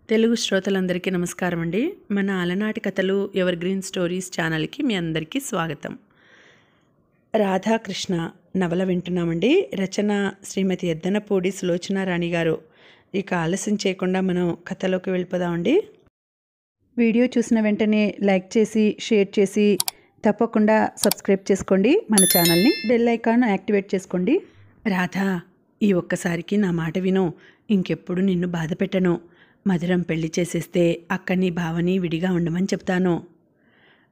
తెలుగు శ్రోతలందరికీ నమస్కారం అండి. మన అలనాటి కథలు ఎవర్ గ్రీన్ స్టోరీస్ ఛానల్కి మీ అందరికీ స్వాగతం. రాధాకృష్ణ నవల వింటున్నామండి. రచన శ్రీమతి ఎద్దనపూడి సులోచనారాణి గారు. ఇక ఆలస్యం చేయకుండా మనం కథలోకి వెళ్ళిపోదామండి. వీడియో చూసిన వెంటనే లైక్ చేసి షేర్ చేసి తప్పకుండా సబ్స్క్రైబ్ చేసుకోండి మన ఛానల్ని. బెల్ ఐకాన్ యాక్టివేట్ చేసుకోండి. రాధా, ఈ ఒక్కసారికి నా మాట విను. ఇంకెప్పుడు నిన్ను బాధ పెట్టను. మధురం పెళ్లి చేసేస్తే అక్కని భావని విడిగా ఉండమని చెప్తాను.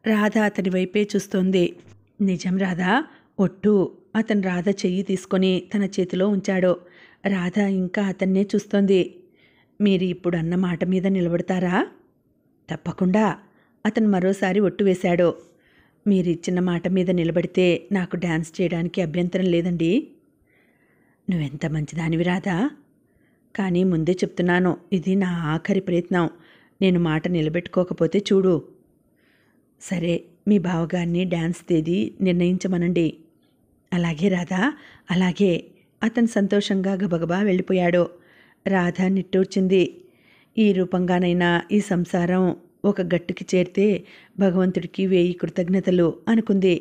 రాధ అతని వైపే చూస్తోంది. నిజం రాధా, ఒట్టు. అతను రాధ చెయ్యి తీసుకొని తన చేతిలో ఉంచాడు. రాధ ఇంకా అతన్నే చూస్తోంది. మీరు ఇప్పుడు అన్న మాట మీద నిలబడతారా? తప్పకుండా. అతను మరోసారి ఒట్టు వేశాడు. మీరిచ్చిన మాట మీద నిలబడితే నాకు డ్యాన్స్ చేయడానికి అభ్యంతరం లేదండి. నువ్వెంత మంచిదానివి రాధా. కానీ ముందే చెప్తున్నాను, ఇది నా ఆఖరి ప్రయత్నం. నేను మాట నిలబెట్టుకోకపోతే చూడు. సరే, మీ బావగారిని డ్యాన్స్ తేదీ నిర్ణయించమనండి. అలాగే రాధా, అలాగే. అతను సంతోషంగా గబగబా వెళ్ళిపోయాడు. రాధ నిట్టూర్చింది. ఈ రూపంగానైనా ఈ సంసారం ఒక గట్టుకి చేరితే భగవంతుడికి 1000 కృతజ్ఞతలు అనుకుంది.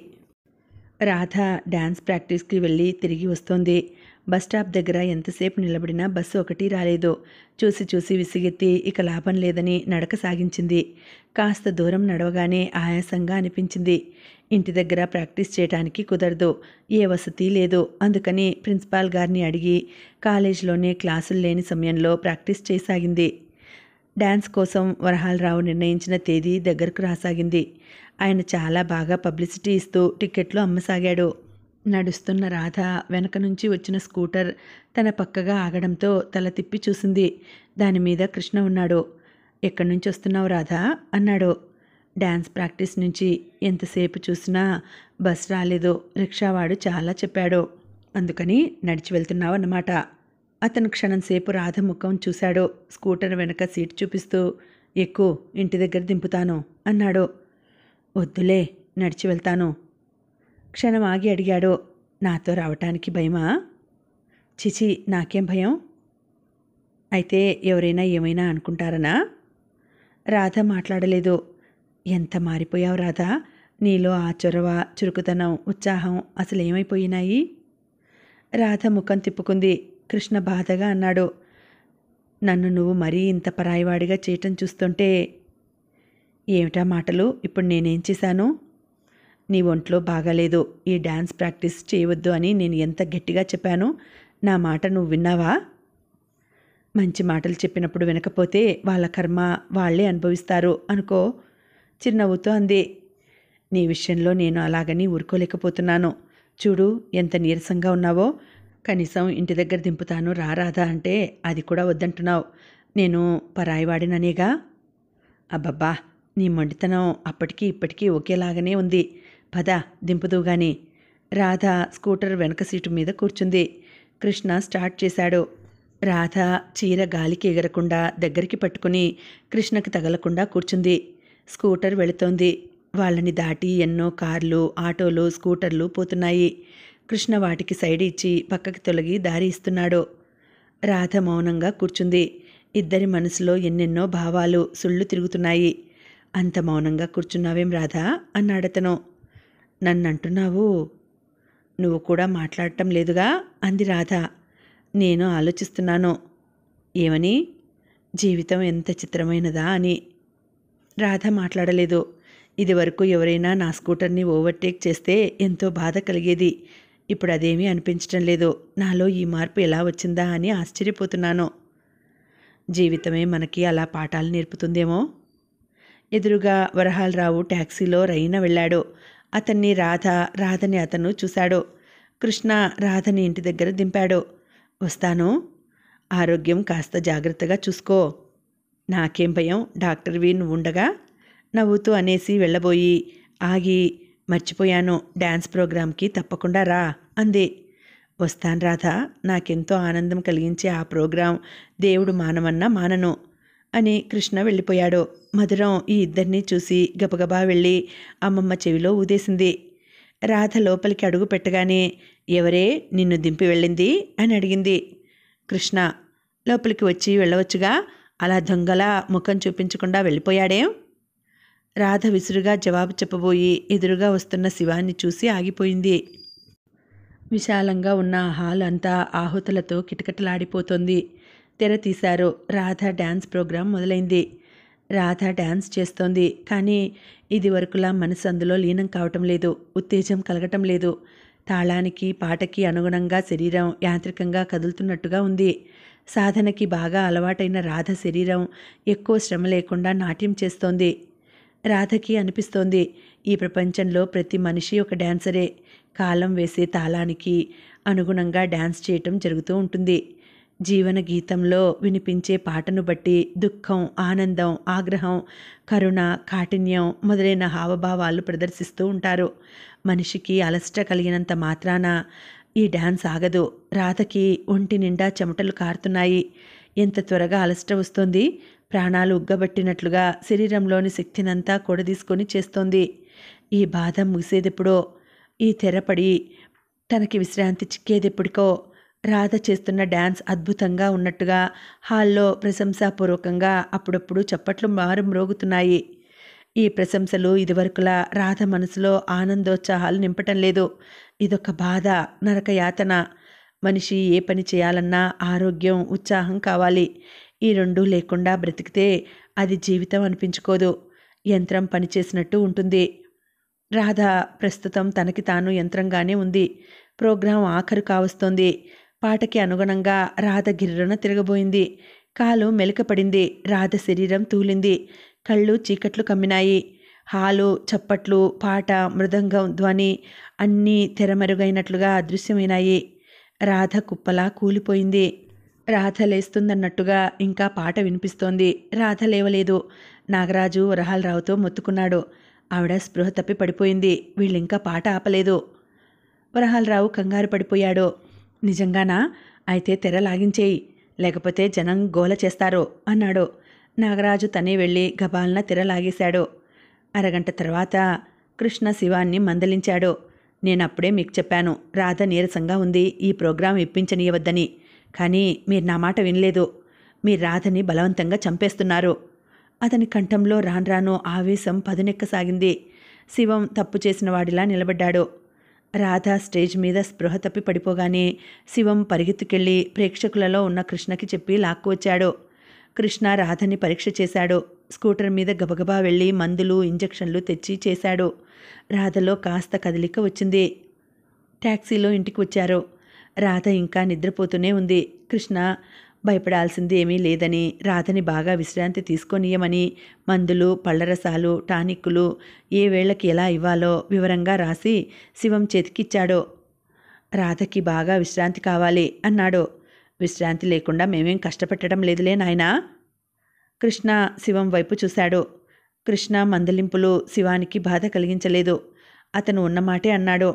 రాధ డ్యాన్స్ ప్రాక్టీస్కి వెళ్ళి తిరిగి వస్తోంది. బస్టాప్ దగ్గర ఎంతసేపు నిలబడినా బస్సు ఒకటి రాలేదు. చూసి చూసి విసిగెత్తి ఇక లాభం లేదని నడక సాగించింది. కాస్త దూరం నడవగానే ఆయాసంగా అనిపించింది. ఇంటి దగ్గర ప్రాక్టీస్ చేయడానికి కుదరదు, ఏ వసతి లేదు. అందుకని ప్రిన్సిపాల్ గారిని అడిగి కాలేజీలోనే క్లాసులు లేని సమయంలో ప్రాక్టీస్ చేయసాగింది. డ్యాన్స్ కోసం వరహాలరావు నిర్ణయించిన తేదీ దగ్గరకు రాసాగింది. ఆయన చాలా బాగా పబ్లిసిటీ ఇస్తూ టిక్కెట్లు అమ్మసాగాడు. నడుస్తున్న రాధ వెనక నుంచి వచ్చిన స్కూటర్ తన పక్కగా ఆగడంతో తల తిప్పి చూసింది. దానిమీద కృష్ణ ఉన్నాడు. ఎక్కడి నుంచి వస్తున్నావు రాధా అన్నాడు. డ్యాన్స్ ప్రాక్టీస్ నుంచి. ఎంతసేపు చూసినా బస్ రాలేదు. రిక్షావాడు చాలా చెప్పాడు. అందుకని నడిచి వెళ్తున్నావు అన్నమాట. అతను క్షణంసేపు రాధ ముఖం చూశాడు. స్కూటర్ వెనక సీట్ చూపిస్తూ ఎక్కు, ఇంటి దగ్గర దింపుతాను అన్నాడు. వద్దులే, నడిచి వెళ్తాను. క్షణం ఆగి అడిగాడు, నాతో రావటానికి భయమా? చిచి, నాకేం భయం. అయితే ఎవరైనా ఏమైనా అనుకుంటారనా? రాధ మాట్లాడలేదు. ఎంత మారిపోయావు రాధా. నీలో ఆ చొరవ, చురుకుతనం, ఉత్సాహం అసలు ఏమైపోయినాయి? రాధ ముఖం తిప్పుకుంది. కృష్ణ బాధగా అన్నాడు, నన్ను నువ్వు మరీ ఇంత పరాయివాడిగా చేయటం చూస్తుంటే. ఏమిటా మాటలు? ఇప్పుడు నేనేం చేశాను? నీ ఒంట్లో బాగాలేదు, ఈ డ్యాన్స్ ప్రాక్టీస్ చేయవద్దు అని నేను ఎంత గట్టిగా చెప్పాను. నా మాట నువ్వు విన్నావా? మంచి మాటలు చెప్పినప్పుడు వినకపోతే వాళ్ళ కర్మ వాళ్లే అనుభవిస్తారు అనుకో, చిరునవ్వుతో అంది. నీ విషయంలో నేను అలాగని ఊరుకోలేకపోతున్నాను. చూడు ఎంత నీరసంగా ఉన్నావో. కనీసం ఇంటి దగ్గర దింపుతాను రారాదా అంటే అది కూడా వద్దంటున్నావు. నేను పరాయివాడిననేగా. అబ్బబ్బా, నీ మొండితనం అప్పటికీ ఇప్పటికీ ఒకేలాగానే ఉంది. పద, దింపుదువు గాని. రాధ స్కూటర్ వెనక సీటు మీద కూర్చుంది. కృష్ణ స్టార్ట్ చేశాడు. రాధ చీర గాలికి ఎగరకుండా దగ్గరికి పట్టుకుని కృష్ణకి తగలకుండా కూర్చుంది. స్కూటర్ వెళుతోంది. వాళ్ళని దాటి ఎన్నో కార్లు, ఆటోలు, స్కూటర్లు పోతున్నాయి. కృష్ణ వాటికి సైడ్ ఇచ్చి పక్కకి తొలగి దారి ఇస్తున్నాడు. రాధ మౌనంగా కూర్చుంది. ఇద్దరి మనసులో ఎన్నెన్నో భావాలు సుళ్ళు తిరుగుతున్నాయి. అంత మౌనంగా కూర్చున్నావేం రాధా అన్నాడతను. నన్నంటున్నావు? నువ్వు కూడా మాట్లాడటం లేదుగా అంది రాధ. నేను ఆలోచిస్తున్నాను. ఏమని? జీవితం ఎంత చిత్రమైనదా అని. రాధ మాట్లాడలేదు. ఇదివరకు ఎవరైనా నా స్కూటర్ని ఓవర్టేక్ చేస్తే ఎంతో బాధ కలిగేది. ఇప్పుడు అదేమీ అనిపించటం లేదు. నాలో ఈ మార్పు ఎలా వచ్చిందా అని ఆశ్చర్యపోతున్నాను. జీవితమే మనకి అలా పాఠాలు నేర్పుతుందేమో. ఎదురుగా వరహాలరావు ట్యాక్సీలో రైన వెళ్ళాడు. అతన్ని రాధని అతను చూశాడు. కృష్ణ రాధని ఇంటి దగ్గర దింపాడు. వస్తాను. ఆరోగ్యం కాస్త జాగ్రత్తగా చూసుకో. నాకేం భయం, డాక్టర్వి నువ్వుండగా నవ్వుతూ అనేసి వెళ్ళబోయి ఆగి, మర్చిపోయాను, డ్యాన్స్ ప్రోగ్రాంకి తప్పకుండా రా అంది. వస్తాను రాధా. నాకెంతో ఆనందం కలిగించే ఆ ప్రోగ్రాం దేవుడు మానమన్నా మానను అని కృష్ణ వెళ్ళిపోయాడు. మధురం ఈ ఇద్దరినీ చూసి గబగబా వెళ్ళి అమ్మమ్మ చెవిలో ఊదేసింది. రాధ లోపలికి అడుగు పెట్టగానే ఎవరే నిన్ను దింపి వెళ్ళింది అని అడిగింది. కృష్ణ. లోపలికి వచ్చి వెళ్ళవచ్చుగా, అలా దొంగలా ముఖం చూపించకుండా వెళ్ళిపోయాడేం? రాధ విసురుగా జవాబు చెప్పబోయి ఎదురుగా వస్తున్న శివాన్ని చూసి ఆగిపోయింది. విశాలంగా ఉన్న హాల్ అంతా ఆహుతులతో కిటకిటలాడిపోతోంది. తెర తీశారు. రాధ డ్యాన్స్ ప్రోగ్రాం మొదలైంది. రాధ డ్యాన్స్ చేస్తోంది. కానీ ఇది వరకులా మనసు అందులో లీనం కావటం లేదు. ఉత్తేజం కలగటం లేదు. తాళానికి పాటకి అనుగుణంగా శరీరం యాంత్రికంగా కదులుతున్నట్టుగా ఉంది. సాధనకి బాగా అలవాటైన రాధ శరీరం ఎక్కువ శ్రమ లేకుండా నాట్యం చేస్తోంది. రాధకి అనిపిస్తోంది, ఈ ప్రపంచంలో ప్రతి మనిషి ఒక డ్యాన్సరే. కాలం వేసే తాళానికి అనుగుణంగా డ్యాన్స్ చేయటం జరుగుతూ ఉంటుంది. జీవన గీతంలో వినిపించే పాటను బట్టి దుఃఖం, ఆనందం, ఆగ్రహం, కరుణ, కాఠిన్యం మొదలైన హావభావాలు ప్రదర్శిస్తూ ఉంటారు. మనిషికి అలసట కలిగినంత మాత్రాన ఈ డ్యాన్స్ ఆగదు. రాధకి ఒంటి నిండా చెమటలు కారుతున్నాయి. ఎంత త్వరగా అలసట వస్తోంది. ప్రాణాలు ఉగ్గబట్టినట్లుగా శరీరంలోని శక్తినంతా కూడదీసుకొని చేస్తోంది. ఈ బాధ ముగిసేదెప్పుడో, ఈ తెరపడి తనకి విశ్రాంతి చిక్కేదెప్పుడికో. రాధ చేస్తున్న డ్యాన్స్ అద్భుతంగా ఉన్నట్టుగా హాల్లో ప్రశంసాపూర్వకంగా అప్పుడప్పుడు చప్పట్లు మారుమ్రోగుతున్నాయి. ఈ ప్రశంసలు ఇదివరకులా రాధ మనసులో ఆనందోత్సాహాలు నింపటం లేదు. ఇదొక బాధ, నరకయాతన. మనిషి ఏ పని చేయాలన్నా ఆరోగ్యం, ఉత్సాహం కావాలి. ఈ రెండూ లేకుండా బ్రతికితే అది జీవితం అనిపించుకోదు. యంత్రం పనిచేసినట్టు ఉంటుంది. రాధ ప్రస్తుతం తనకి తాను యంత్రంగానే ఉంది. ప్రోగ్రాం ఆఖరు కావస్తోంది. పాటకి అనుగుణంగా రాధ గిర్రున తిరగబోయింది. కాలు మెలికపడింది. రాధ శరీరం తూలింది. కళ్ళు చీకట్లు కమ్మినాయి. హాలు, చప్పట్లు, పాట, మృదంగం, ధ్వని అన్నీ తెరమరుగైనట్లుగా అదృశ్యమైనాయి. రాధ కుప్పలా కూలిపోయింది. రాధ లేస్తుందన్నట్టుగా ఇంకా పాట వినిపిస్తోంది. రాధ లేవలేదు. నాగరాజు వరహాలరావుతో మొత్తుకున్నాడు. ఆవిడ స్పృహ తప్పి పడిపోయింది. వీళ్ళింకా పాట ఆపలేదు. వరహాలరావు కంగారు పడిపోయాడు. నిజంగానా? అయితే తెర లాగించేయి, లేకపోతే జనం గోల చేస్తారు అన్నాడు. నాగరాజు తనే వెళ్ళి గబాలన తెర లాగేశాడు. అరగంట తర్వాత కృష్ణ శివాన్ని మందలించాడు. నేనప్పుడే మీకు చెప్పాను, రాధ నీరసంగా ఉంది, ఈ ప్రోగ్రాం ఇప్పించనీయవద్దని. కానీ మీరు నా మాట వినలేదు. మీరు రాధని బలవంతంగా చంపేస్తున్నారు. అతని కంఠంలో రాన్రాను ఆవేశం పదునెక్కసాగింది. శివం తప్పు చేసిన వాడిలా నిలబడ్డాడు. రాధ స్టేజ్ మీద స్పృహ తప్పి పడిపోగానే శివం పరిగెత్తుకెళ్ళి ప్రేక్షకులలో ఉన్న కృష్ణకి చెప్పి లాక్కువచ్చాడు. కృష్ణ రాధని పరీక్ష చేశాడు. స్కూటర్ మీద గబగబా వెళ్ళి మందులు, ఇంజెక్షన్లు తెచ్చి చేశాడు. రాధలో కాస్త కదలిక వచ్చింది. ట్యాక్సీలో ఇంటికి వచ్చారు. రాధ ఇంకా నిద్రపోతూనే ఉంది. కృష్ణ భయపడాల్సింది ఏమీ లేదని, రాధని బాగా విశ్రాంతి తీసుకొనియమని మందులు, పళ్ళరసాలు, టానిక్కులు ఏ వేళకి ఎలా ఇవ్వాలో వివరంగా రాసి శివం చేతికిచ్చాడు. రాధకి బాగా విశ్రాంతి కావాలి అన్నాడు. విశ్రాంతి లేకుండా మేమేం కష్టపెట్టడం లేదులే నాయనా. కృష్ణ శివం వైపు చూశాడు. కృష్ణ మందలింపులు శివానికి బాధ కలిగించలేదు. అతను ఉన్నమాటే అన్నాడు.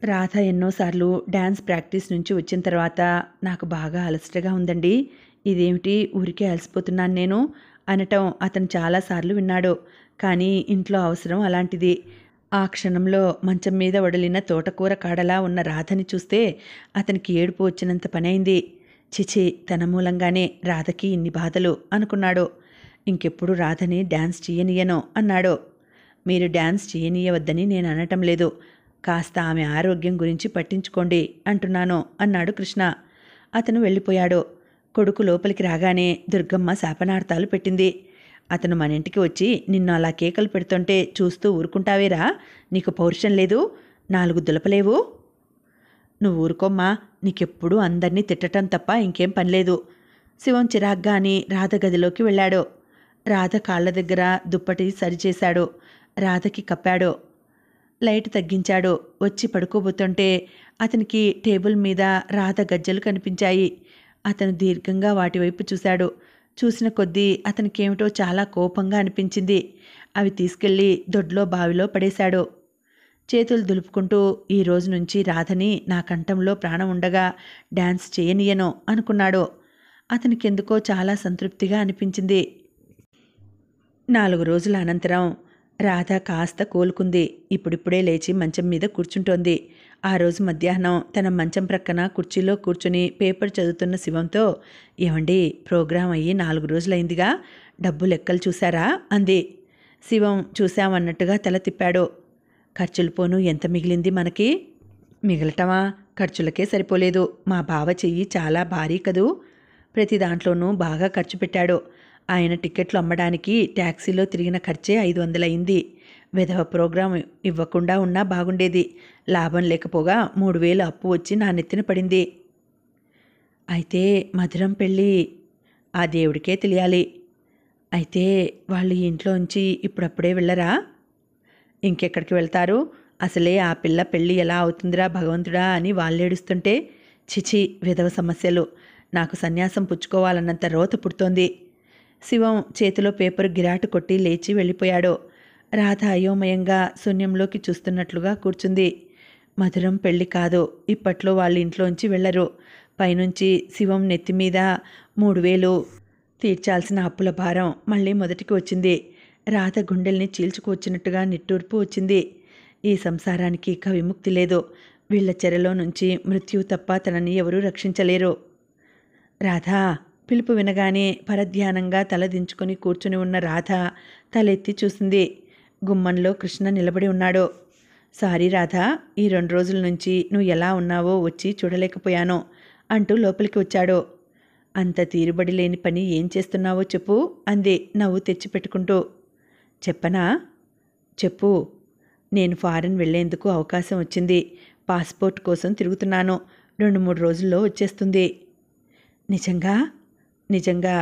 రాధ ఎన్నోసార్లు డ్యాన్స్ ప్రాక్టీస్ నుంచి వచ్చిన తర్వాత నాకు బాగా అలసటగా ఉందండి, ఇదేమిటి ఊరికే అలసిపోతున్నాను నేను అనటం అతను చాలాసార్లు విన్నాడు. కానీ ఇంట్లో అవసరం అలాంటిది. ఆ క్షణంలో మంచం మీద వడిలిన తోటకూర కాడలా ఉన్న రాధని చూస్తే అతనికి ఏడుపు వచ్చినంత పనైంది. చిచి, తన మూలంగానే రాధకి ఇన్ని బాధలు అనుకున్నాడు. ఇంకెప్పుడు రాధని డ్యాన్స్ చేయనీయను అన్నాడు. మీరు డ్యాన్స్ చేయనీయవద్దని నేను అనటం లేదు, కాస్త ఆమె ఆరోగ్యం గురించి పట్టించుకోండి అంటున్నాను అన్నాడు కృష్ణ. అతను వెళ్ళిపోయాడు. కొడుకు లోపలికి రాగానే దుర్గమ్మ శాపనార్థాలు పెట్టింది. అతను మన ఇంటికి వచ్చి నిన్ను అలా కేకలు పెడుతుంటే చూస్తూ ఊరుకుంటావేరా? నీకు పౌరుషం లేదు, 4 దులపలేవు. నువ్వు ఊరుకోమ్మా, నీకెప్పుడూ అందరినీ తిట్టటం తప్ప ఇంకేం పనిలేదు. శివం చిరాగ్గా అని రాధ గదిలోకి వెళ్ళాడు. రాధ కాళ్ళ దగ్గర దుప్పటి సరిచేశాడు. రాధకి కప్పాడు. లైట్ తగ్గించాడు. వచ్చి పడుకోబోతుంటే అతనికి టేబుల్ మీద రాధ గజ్జలు కనిపించాయి. అతను దీర్ఘంగా వాటివైపు చూశాడు. చూసిన కొద్దీ అతనికేమిటో చాలా కోపంగా అనిపించింది. అవి తీసుకెళ్లి దొడ్లో బావిలో పడేశాడు. చేతులు దులుపుకుంటూ ఈ రోజు నుంచి రాధని నా కంఠంలో ప్రాణం ఉండగా డ్యాన్స్ చేయనీయను అనుకున్నాడు. అతనికెందుకో చాలా సంతృప్తిగా అనిపించింది. 4 రోజుల అనంతరం రాధ కాస్త కోలుకుంది. ఇప్పుడిప్పుడే లేచి మంచం మీద కూర్చుంటోంది. ఆ రోజు మధ్యాహ్నం తన మంచం ప్రక్కన కుర్చీలో కూర్చుని పేపర్ చదువుతున్న శివంతో, ఏమండి, ప్రోగ్రాం అయ్యి 4 రోజులైందిగా, డబ్బు లెక్కలు చూశారా అంది. శివం చూశామన్నట్టుగా తల తిప్పాడు. ఖర్చులు పోను ఎంత మిగిలింది మనకి? మిగలటమా? ఖర్చులకే సరిపోలేదు. మా బావ చెయ్యి చాలా భారీ కదూ. ప్రతి దాంట్లోనూ బాగా ఖర్చు పెట్టాడు. ఆయన టికెట్లు అమ్మడానికి ట్యాక్సీలో తిరిగిన ఖర్చే 500 అయింది. విధవ ప్రోగ్రాం ఇవ్వకుండా ఉన్నా బాగుండేది. లాభం లేకపోగా 3000 అప్పు వచ్చి నా నెత్తిన పడింది. అయితే మధురం పెళ్ళి ఆ దేవుడికే తెలియాలి. అయితే వాళ్ళు ఈ ఇంట్లోంచి ఇప్పుడప్పుడే వెళ్ళరా? ఇంకెక్కడికి వెళ్తారు? అసలే ఆ పిల్ల పెళ్ళి ఎలా అవుతుందిరా భగవంతుడా అని వాళ్ళేడుస్తుంటే, చిచి విధవ సమస్యలు, నాకు సన్యాసం పుచ్చుకోవాలన్నంత రోత పుడుతోంది. శివం చేతిలో పేపరు గిరాటు కొట్టి లేచి వెళ్ళిపోయాడు. రాధ అయోమయంగా శూన్యంలోకి చూస్తున్నట్లుగా కూర్చుంది. మధురం పెళ్ళి కాదు, ఇప్పట్లో వాళ్ళ ఇంట్లోంచి వెళ్ళరు. పైనుంచి శివం నెత్తిమీద 3000 తీర్చాల్సిన అప్పుల భారం మళ్ళీ మొదటికి వచ్చింది. రాధ గుండెల్ని చీల్చుకువచ్చినట్టుగా నిట్టూర్పు వచ్చింది. ఈ సంసారానికి ఇక విముక్తి లేదు. వీళ్ల చెరలో నుంచి మృత్యువు తప్ప తనని ఎవరూ రక్షించలేరు. రాధా పిలుపు వినగానే పరధ్యానంగా తల దించుకొని కూర్చుని ఉన్న రాధ తలెత్తి చూసింది. గుమ్మంలో కృష్ణ నిలబడి ఉన్నాడు. సారీ రాధా, ఈ 2 రోజుల నుంచి నువ్వు ఎలా ఉన్నావో వచ్చి చూడలేకపోయాను అంటూ లోపలికి వచ్చాడు. అంత తీరుబడి లేని పని ఏం చేస్తున్నావో చెప్పు అంది నవ్వు తెచ్చిపెట్టుకుంటూ. చెప్పనా? చెప్పు. నేను ఫారెన్ వెళ్లేందుకు అవకాశం వచ్చింది. పాస్పోర్ట్ కోసం తిరుగుతున్నాను. 2-3 రోజుల్లో వచ్చేస్తుంది. నిజంగా? నిజంగా.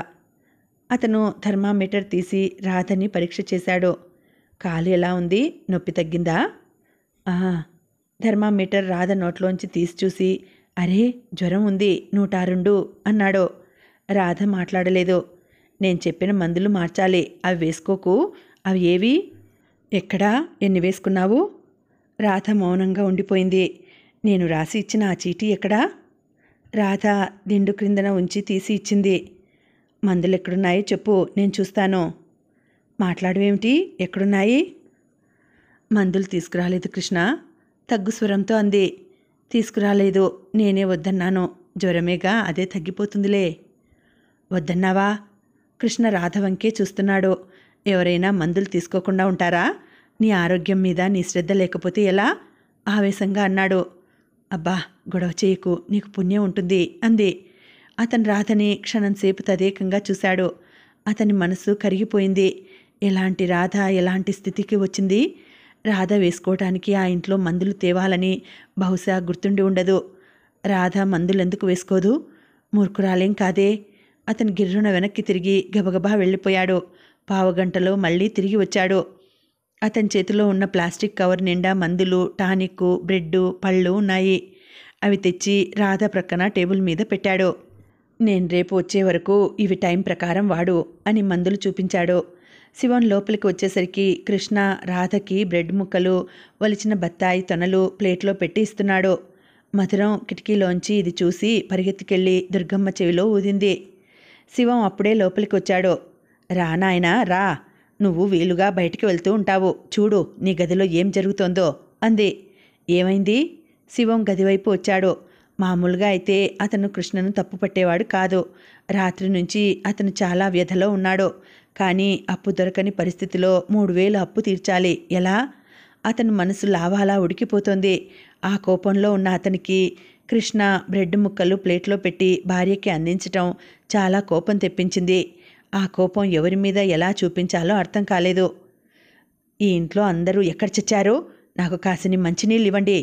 అతను థర్మామీటర్ తీసి రాధని పరీక్ష చేశాడు. కాలు ఎలా ఉంది? నొప్పి తగ్గిందా? థర్మామీటర్ రాధ నోట్లోంచి తీసి చూసి, అరే జ్వరం ఉంది, 102 అన్నాడు. రాధ మాట్లాడలేదు. నేను చెప్పిన మందులు మార్చాలి, అవి వేసుకోకు. అవి ఏవి? ఎక్కడా? ఎన్ని వేసుకున్నావు? రాధ మౌనంగా ఉండిపోయింది. నేను రాసి ఇచ్చిన ఆ చీటీ ఎక్కడా? రాధ దిండు క్రిందన ఉంచి తీసి ఇచ్చింది. మందులు ఎక్కడున్నాయో చెప్పు, నేను చూస్తాను. మాట్లాడవేమిటి? ఎక్కడున్నాయి? మందులు తీసుకురాలేదు కృష్ణ, తగ్గు స్వరంతో అంది. తీసుకురాలేదు, నేనే వద్దన్నాను. జ్వరమేగా, అదే తగ్గిపోతుందిలే. వద్దన్నావా? కృష్ణ రాధ వంకే చూస్తున్నాడు. ఎవరైనా మందులు తీసుకోకుండా ఉంటారా? నీ ఆరోగ్యం మీద నీ శ్రద్ధ లేకపోతే ఎలా? ఆవేశంగా అన్నాడు. అబ్బా గొడవ చేయకు, నీకు పుణ్యం ఉంటుంది అంది. అతను రాధని క్షణంసేపు తదేకంగా చూశాడు. అతని మనసు కరిగిపోయింది. ఎలాంటి రాధ ఎలాంటి స్థితికి వచ్చింది? రాధ వేసుకోవటానికి ఆ ఇంట్లో మందులు తేవాలని బహుశా గుర్తుండి ఉండదు. రాధ మందులెందుకు వేసుకోదు? మూర్ఖురాలేం కాదే. అతను గిర్రున వెనక్కి తిరిగి గబగబా వెళ్ళిపోయాడు. పావుగంటలో మళ్ళీ తిరిగి వచ్చాడు. అతని చేతిలో ఉన్న ప్లాస్టిక్ కవర్ నిండా మందులు, టానిక్, బ్రెడ్, పళ్ళు ఉన్నాయి. అవి తెచ్చి రాధ ప్రక్కన టేబుల్ మీద పెట్టాడు. నేను రేపు వచ్చే వరకు ఇవి టైం ప్రకారం వాడు అని మందులు చూపించాడు. శివన్ లోపలికి వచ్చేసరికి కృష్ణ రాధకి బ్రెడ్ ముక్కలు, వలిచిన బత్తాయి తొనలు ప్లేట్లో పెట్టి ఇస్తున్నాడు. మధురం కిటికీలోంచి ఇది చూసి పరిగెత్తుకెళ్ళి దుర్గమ్మ చెవిలో ఊదింది. శివం అప్పుడే లోపలికి వచ్చాడు. రా నాయనా రా, నువ్వు వీలుగా బయటికి వెళ్తూ ఉంటావు, చూడు నీ గదిలో ఏం జరుగుతోందో అంది. ఏమైంది? శివం గదివైపు వచ్చాడు. మామూలుగా అయితే అతను కృష్ణను తప్పు పట్టేవాడు కాదు. రాత్రి నుంచి అతను చాలా వ్యధలో ఉన్నాడు. కానీ అప్పు దొరకని పరిస్థితిలో 3000 అప్పు తీర్చాలి. ఎలా? అతని మనసు లావాలా ఉడికిపోతోంది. ఆ కోపంలో ఉన్న అతనికి కృష్ణ బ్రెడ్ ముక్కలు ప్లేట్లో పెట్టి భార్యకి అందించటం చాలా కోపం తెప్పించింది. ఆ కోపం ఎవరి మీద ఎలా చూపించాలో అర్థం కాలేదు. ఈ ఇంట్లో అందరూ ఎక్కడ చచ్చారో, నాకు కాసిని మంచినీళ్ళు ఇవ్వండి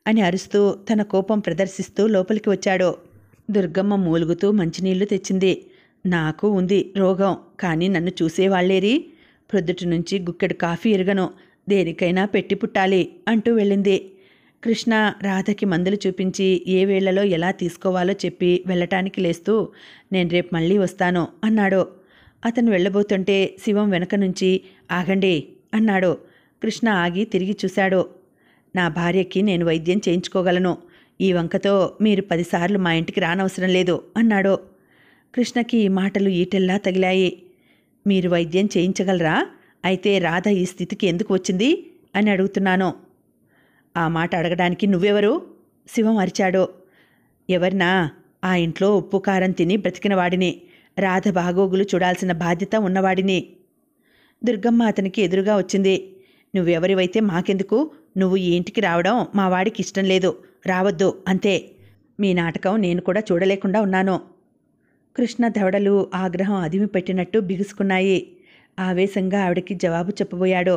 అని అరుస్తూ తన కోపం ప్రదర్శిస్తూ లోపలికి వచ్చాడు. దుర్గమ్మ మూలుగుతూ మంచినీళ్లు తెచ్చింది. నాకు ఉంది రోగం, కానీ నన్ను చూసేవాళ్లేరి? ప్రొద్దుటి నుంచి గుక్కెడు కాఫీ ఎరగను, దేనికైనా పెట్టి పుట్టాలి అంటూ వెళ్ళింది. కృష్ణ రాధకి మందులు చూపించి ఏ వేళ్లలో ఎలా తీసుకోవాలో చెప్పి వెళ్ళటానికి లేస్తూ, నేను రేపు మళ్ళీ వస్తాను అన్నాడు. అతను వెళ్ళబోతుంటే శివం వెనక నుంచి ఆగండి అన్నాడు. కృష్ణ ఆగి తిరిగి చూశాడు. నా భార్యకి నేను వైద్యం చేయించుకోగలను. ఈ వంకతో మీరు 10 సార్లు మా ఇంటికి రానవసరం లేదు అన్నాడు. కృష్ణకి ఈ మాటలు ఈటెల్లా తగిలాయి. మీరు వైద్యం చేయించగలరా? అయితే రాధ ఈ స్థితికి ఎందుకు వచ్చింది అని అడుగుతున్నాను. ఆ మాట అడగడానికి నువ్వెవరు శివం అరిచాడు. ఎవరినా? ఆ ఇంట్లో ఉప్పు కారం తిని బ్రతికిన వాడిని, రాధ బాగోగులు చూడాల్సిన బాధ్యత ఉన్నవాడిని. దుర్గమ్మ అతనికి ఎదురుగా వచ్చింది. నువ్వెవరివైతే మాకెందుకు? నువ్వు ఈ ఇంటికి రావడం మా వాడికి ఇష్టం లేదు. రావద్దు, అంతే. మీ నాటకం నేను కూడా చూడలేకుండా ఉన్నాను. కృష్ణ దవడలు ఆగ్రహం అదిమి పెట్టినట్టు బిగుసుకున్నాయి. ఆవేశంగా ఆవిడకి జవాబు చెప్పబోయాడు.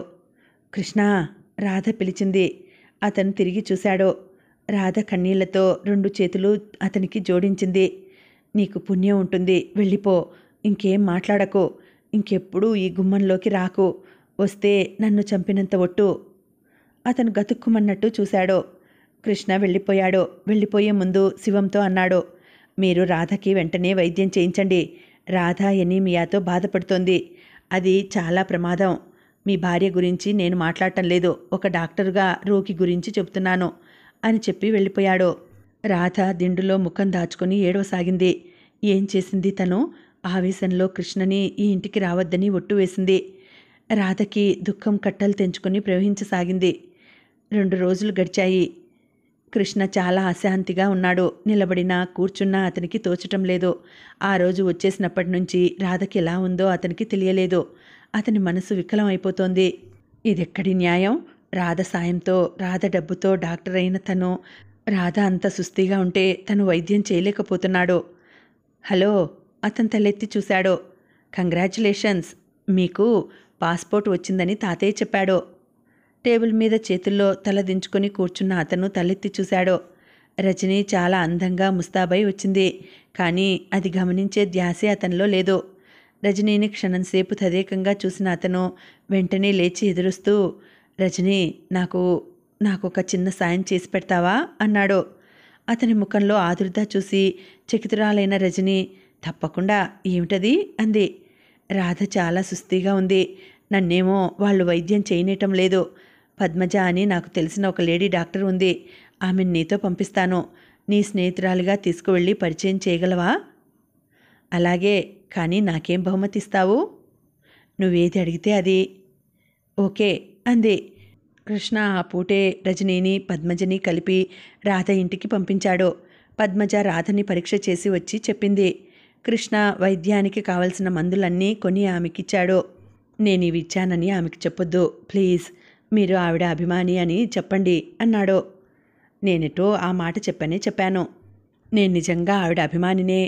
కృష్ణ, రాధ పిలిచింది. అతను తిరిగి చూశాడు. రాధ కన్నీళ్లతో 2 చేతులు అతనికి జోడించింది. నీకు పుణ్యం ఉంటుంది, వెళ్ళిపో. ఇంకేం మాట్లాడకు. ఇంకెప్పుడూ ఈ గుమ్మంలోకి రాకు. వస్తే నన్ను చంపినంత ఒట్టు. అతను గతుక్కుమన్నట్టు చూశాడు. కృష్ణ వెళ్ళిపోయాడు. వెళ్ళిపోయే ముందు శివంతో అన్నాడు, మీరు రాధకి వెంటనే వైద్యం చేయించండి. రాధ ఎనీమియాతో బాధపడుతోంది. అది చాలా ప్రమాదం. మీ భార్య గురించి నేను మాట్లాడటం లేదు, ఒక డాక్టరుగా రోగి గురించి చెబుతున్నాను అని చెప్పి వెళ్ళిపోయాడు. రాధ దిండులో ముఖం దాచుకుని ఏడవసాగింది. ఏం చేసింది తను? ఆవేశంలో కృష్ణని ఈ ఇంటికి రావద్దని ఒట్టు వేసింది. రాధకి దుఃఖం కట్టలు తెంచుకుని ప్రవహించసాగింది. 2 రోజులు గడిచాయి. కృష్ణ చాలా అశాంతిగా ఉన్నాడు. నిలబడినా కూర్చున్నా అతనికి తోచటం లేదు. ఆ రోజు వచ్చేసినప్పటి నుంచి రాధకి ఎలా ఉందో అతనికి తెలియలేదు. అతని మనసు వికలం అయిపోతోంది. ఇదెక్కడి న్యాయం? రాధ సాయంతో, రాధ డబ్బుతో డాక్టర్ అయిన తను, రాధ అంత సుస్థిగా ఉంటే తను వైద్యం చేయలేకపోతున్నాడు. హలో, అతను తలెత్తి చూశాడు. కంగ్రాచ్యులేషన్స్, మీకు పాస్పోర్ట్ వచ్చిందని తాతయ్య చెప్పాడు. టేబుల్ మీద చేతుల్లో తల దించుకొని కూర్చున్న అతను తలెత్తి చూశాడు. రజని చాలా అందంగా ముస్తాబై వచ్చింది. కానీ అది గమనించే ధ్యాసే అతనిలో లేదు. రజనీని క్షణంసేపు తదేకంగా చూసిన అతను వెంటనే లేచి ఎదురుస్తూ, రజనీ, నాకొక చిన్న సాయం చేసి పెడతావా అన్నాడు. అతని ముఖంలో ఆదుర్ద చూసి చకితురాలైన రజని, తప్పకుండా, ఏమిటది అంది. రాధ చాలా సుస్థిగా ఉంది. నన్నేమో వాళ్ళు వైద్యం చేయనీయటం లేదు. పద్మజ అని నాకు తెలిసిన ఒక లేడీ డాక్టర్ ఉంది. ఆమెను నీతో పంపిస్తాను. నీ స్నేహితురాలిగా తీసుకువెళ్ళి పరిచయం చేయగలవా? అలాగే, కానీ నాకేం బహుమతి ఇస్తావు? నువ్వేది అడిగితే అది. ఓకే అంది. కృష్ణ ఆ పూటే రజనీని పద్మజని కలిపి రాధ ఇంటికి పంపించాడు. పద్మజ రాధని పరీక్ష చేసి వచ్చి చెప్పింది. కృష్ణ వైద్యానికి కావలసిన మందులన్నీ కొని ఆమెకిచ్చాడు. నేను ఇవి ఇచ్చానని ఆమెకి చెప్పొద్దు ప్లీజ్. మీరు ఆవిడ అభిమాని అని చెప్పండి అన్నాడు. నేనెటో ఆ మాట చెప్పాను. నేను నిజంగా ఆవిడ అభిమానినే.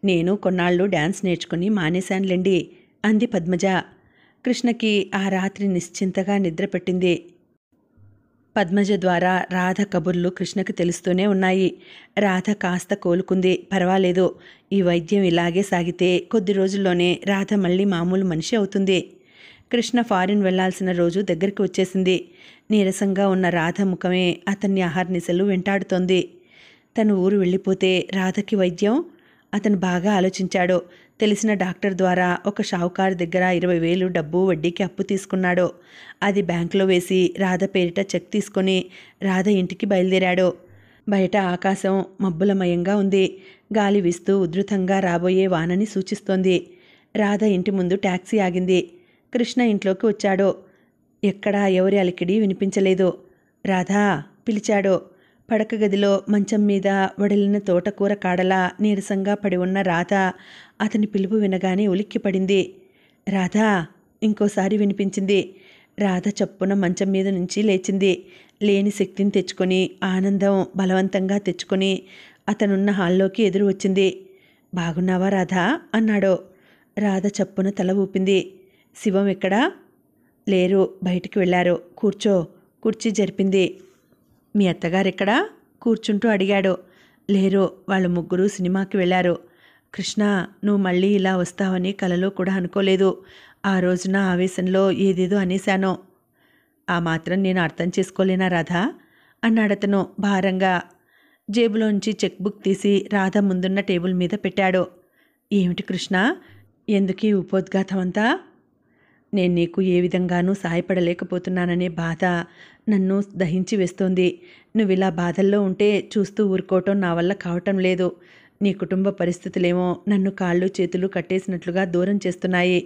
నేను కొన్నాళ్ళు డ్యాన్స్ నేర్చుకుని మానేశానులేండి అంది పద్మజ. కృష్ణకి ఆ రాత్రి నిశ్చింతగా నిద్రపెట్టింది. పద్మజ ద్వారా రాధ కబుర్లు కృష్ణకు తెలుస్తూనే ఉన్నాయి. రాధ కాస్త కోలుకుంది, పర్వాలేదు. ఈ వైద్యం ఇలాగే సాగితే కొద్ది రోజుల్లోనే రాధ మళ్ళీ మామూలు మనిషి అవుతుంది. కృష్ణ ఫారిన్ వెళ్లాల్సిన రోజు దగ్గరికి వచ్చేసింది. నీరసంగా ఉన్న రాధ ముఖమే అతన్ని అహర్నిశలు వెంటాడుతోంది. తను ఊరు వెళ్ళిపోతే రాధకి వైద్యం? అతను బాగా ఆలోచించాడు. తెలిసిన డాక్టర్ ద్వారా ఒక షావుకారు దగ్గర 20,000 డబ్బు వడ్డీకి అప్పు తీసుకున్నాడు. అది బ్యాంకులో వేసి రాధ పేరిట చెక్ తీసుకొని రాధ ఇంటికి బయలుదేరాడు. బయట ఆకాశం మబ్బులమయంగా ఉంది. గాలి వీస్తూ ఉధృతంగా రాబోయే వానని సూచిస్తోంది. రాధ ఇంటి ముందు టాక్సీ ఆగింది. కృష్ణ ఇంట్లోకి వచ్చాడు. ఎక్కడా ఎవరి అలికిడి వినిపించలేదు. రాధా పిలిచాడు. పడక గదిలో మంచం మీద వడిలిన తోటకూర కాడలా నీరసంగా పడి ఉన్న రాధ అతని పిలుపు వినగానే ఉలిక్కిపడింది. రాధా ఇంకోసారి వినిపించింది. రాధ చప్పున మంచం మీద నుంచి లేచింది. లేని శక్తిని తెచ్చుకొని, ఆనందం బలవంతంగా తెచ్చుకొని అతనున్న హాల్లోకి ఎదురు వచ్చింది. బాగున్నావా రాధా అన్నాడు. రాధ చప్పున తల ఊపింది. శివం ఎక్కడా? లేరు, బయటికి వెళ్ళారు. కూర్చో. కుర్చీ జరిపింది. మీ అత్తగారెక్కడా? కూర్చుంటూ అడిగాడు. లేరు, వాళ్ళు ముగ్గురు సినిమాకి వెళ్ళారు. కృష్ణ, నువ్వు మళ్ళీ ఇలా వస్తావని కలలో కూడా అనుకోలేదు. ఆ రోజున ఆవేశంలో ఏదేదో అనేశాను. ఆ మాత్రం నేను అర్థం చేసుకోలేనా రాధా అన్నాడతను భారంగా. జేబులోంచి చెక్ బుక్ తీసి రాధ ముందున్న టేబుల్ మీద పెట్టాడు. ఏమిటి కృష్ణ, ఎందుకీ ఉపోద్ఘాతమంతా? నేను నీకు ఏ విధంగానూ సాయపడలేకపోతున్నాననే బాధ నన్ను దహించి వేస్తోంది. నువ్విలా బాధల్లో ఉంటే చూస్తూ ఊరుకోవటం నా వల్ల కావటం లేదు. నీ కుటుంబ పరిస్థితులేమో నన్ను కాళ్ళు చేతులు కట్టేసినట్లుగా దూరం చేస్తున్నాయి.